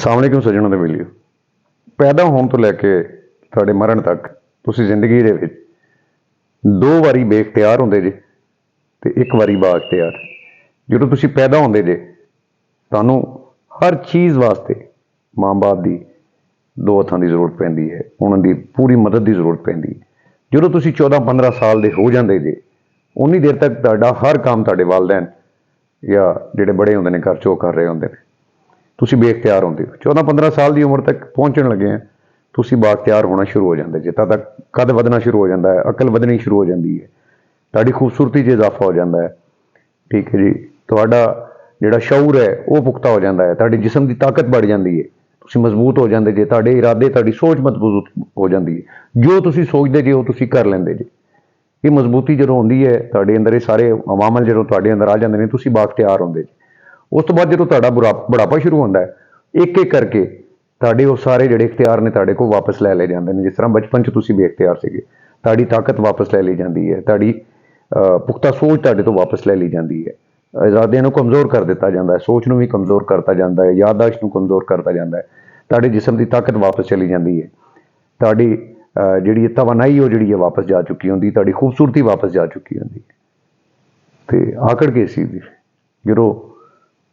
अस्सलाम वालेकुम सज्जनों ਦੇ ਮਿਲਿਓ ਪੈਦਾ ਹੋਣ ਤੋਂ ਲੈ ਕੇ ਤੁਹਾਡੇ ਮਰਨ ਤੱਕ ਤੁਸੀਂ ਜ਼ਿੰਦਗੀ ਦੇ ਵਿੱਚ ਦੋ ਵਾਰੀ ਬੇਇਖਤਿਆਰ ਹੁੰਦੇ ਜੇ ਤੇ ਇੱਕ ਵਾਰੀ ਬਾਇਖਤਿਆਰ। ਜਦੋਂ ਤੁਸੀਂ ਪੈਦਾ ਹੁੰਦੇ ਜੇ ਤੁਹਾਨੂੰ ਹਰ ਚੀਜ਼ ਵਾਸਤੇ ਮਾਂ-ਬਾਪ ਦੀ ਦੋ ਹੱਥਾਂ ਦੀ ਜ਼ਰੂਰਤ ਪੈਂਦੀ ਹੈ, ਉਹਨਾਂ ਦੀ ਪੂਰੀ ਮਦਦ ਦੀ ਜ਼ਰੂਰਤ ਪੈਂਦੀ ਹੈ। ਜਦੋਂ ਤੁਸੀਂ 14-15 ਸਾਲ ਦੇ ਹੋ ਜਾਂਦੇ ਜੇ ਉਨੀ ਦੇਰ ਤੱਕ ਤੁਹਾਡਾ ਹਰ ਕੰਮ ਤੁਹਾਡੇ ਵਾਲਿदैन ਜਾਂ ਜਿਹੜੇ ਬੜੇ ਹੁੰਦੇ ਨੇ ਘਰ 'ਚ ਉਹ ਕਰ ਰਹੇ ਹੁੰਦੇ ਨੇ, ਤੁਸੀਂ ਬੇਇਖਤਿਆਰ ਹੁੰਦੇ ਹੋ। 14-15 ਸਾਲ ਦੀ ਉਮਰ ਤੱਕ ਪਹੁੰਚਣ ਲੱਗੇ ਆ ਤੁਸੀਂ ਬਾਇਖਤਿਆਰ ਹੋਣਾ ਸ਼ੁਰੂ ਹੋ ਜਾਂਦੇ ਜੇ। ਤਦ ਤੱਕ ਕੱਦ ਵਧਣਾ ਸ਼ੁਰੂ ਹੋ ਜਾਂਦਾ ਹੈ, ਅਕਲ ਵਧਣੀ ਸ਼ੁਰੂ ਹੋ ਜਾਂਦੀ ਹੈ, ਤੁਹਾਡੀ ਖੂਬਸੂਰਤੀ 'ਚ ਇਜ਼ਾਫਾ ਹੋ ਜਾਂਦਾ ਹੈ। ਠੀਕ ਹੈ ਜੀ, ਤੁਹਾਡਾ ਜਿਹੜਾ ਸ਼ਊਰ ਹੈ ਉਹ ਪੁਖਤਾ ਹੋ ਜਾਂਦਾ ਹੈ, ਤੁਹਾਡੇ ਜਿਸਮ ਦੀ ਤਾਕਤ बढ़ ਜਾਂਦੀ ਹੈ, ਤੁਸੀਂ ਮਜ਼ਬੂਤ ਹੋ ਜਾਂਦੇ ਜੇ, ਤੁਹਾਡੇ ਇਰਾਦੇ ਤੁਹਾਡੀ ਸੋਚ ਮਜ਼ਬੂਤ ਹੋ ਜਾਂਦੀ ਹੈ। ਜੋ ਤੁਸੀਂ ਸੋਚਦੇ ਜੇ ਉਹ ਤੁਸੀਂ ਕਰ ਲੈਂਦੇ ਜੇ। ਇਹ ਮਜ਼ਬੂਤੀ ਜਦੋਂ ਹੁੰਦੀ ਹੈ ਤੁਹਾਡੇ ਅੰਦਰ, ਇਹ ਸਾਰੇ ਅਵਾਮਲ ਜਦੋਂ ਤੁਹਾਡੇ ਅੰਦਰ ਆ ਜਾਂਦੇ ਨੇ ਤੁਸੀਂ ਬਾਇਖਤਿਆਰ ਹੁੰਦੇ ਜੇ। ਉਸ ਤੋਂ ਬਾਅਦ ਜਦੋਂ ਤੁਹਾਡਾ ਬੁਢਾਪਾ ਸ਼ੁਰੂ ਹੁੰਦਾ ਹੈ ਇੱਕ ਇੱਕ ਕਰਕੇ ਤੁਹਾਡੇ ਉਹ ਸਾਰੇ ਜਿਹੜੇ ਇਖਤਿਆਰ ਨੇ ਤੁਹਾਡੇ ਕੋਲ ਵਾਪਸ ਲੈ ਲਏ ਜਾਂਦੇ ਨੇ। ਜਿਸ ਤਰ੍ਹਾਂ ਬਚਪਨ 'ਚ ਤੁਸੀਂ ਬੇਇਖਤਿਆਰ ਸੀਗੇ, ਤੁਹਾਡੀ ਤਾਕਤ ਵਾਪਸ ਲੈ ਲਈ ਜਾਂਦੀ ਹੈ, ਤੁਹਾਡੀ ਪੁਖਤਾ ਸੋਚ ਤੁਹਾਡੇ ਤੋਂ ਵਾਪਸ ਲੈ ਲਈ ਜਾਂਦੀ ਹੈ, ਇਰਾਦਿਆਂ ਨੂੰ ਕਮਜ਼ੋਰ ਕਰ ਦਿੱਤਾ ਜਾਂਦਾ ਹੈ, ਸੋਚ ਨੂੰ ਵੀ ਕਮਜ਼ੋਰ ਕਰਤਾ ਜਾਂਦਾ ਹੈ, ਯਾਦਦਾਸ਼ਤ ਨੂੰ ਕਮਜ਼ੋਰ ਕਰਤਾ ਜਾਂਦਾ ਹੈ, ਤੁਹਾਡੇ ਜਿਸਮ ਦੀ ਤਾਕਤ ਵਾਪਸ ਚਲੀ ਜਾਂਦੀ ਹੈ, ਤੁਹਾਡੀ ਜਿਹੜੀ ਤਵਾਨਾਈ ਉਹ ਜਿਹੜੀ ਹੈ ਵਾਪਸ ਜਾ ਚੁੱਕੀ ਹੁੰਦੀ, ਤੁਹਾਡੀ ਖੂਬਸੂਰਤੀ ਵਾਪਸ ਜਾ ਚੁੱਕੀ ਹੁੰਦੀ। ਅਤੇ ਆਕੜ ਕੇ ਸੀ ਜਦੋਂ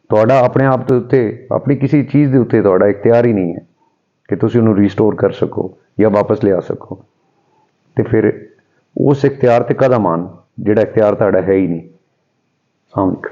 ਤੁਹਾਡਾ ਆਪਣੇ ਆਪ ਦੇ ਉੱਤੇ ਆਪਣੀ ਕਿਸੇ ਚੀਜ਼ ਦੇ ਉੱਤੇ ਤੁਹਾਡਾ ਇਖਤਿਆਰ ਹੀ ਨਹੀਂ ਹੈ ਕਿ ਤੁਸੀਂ ਉਹਨੂੰ ਰੀਸਟੋਰ ਕਰ ਸਕੋ ਜਾਂ ਵਾਪਸ ਲਿਆ ਸਕੋ, ਅਤੇ ਫਿਰ ਉਸ ਇਖਤਿਆਰ 'ਤੇ ਕਾਹਦਾ ਮਾਣ ਜਿਹੜਾ ਇਖਤਿਆਰ ਤੁਹਾਡਾ ਹੈ ਹੀ ਨਹੀਂ। ਸਾਹਮਣੇ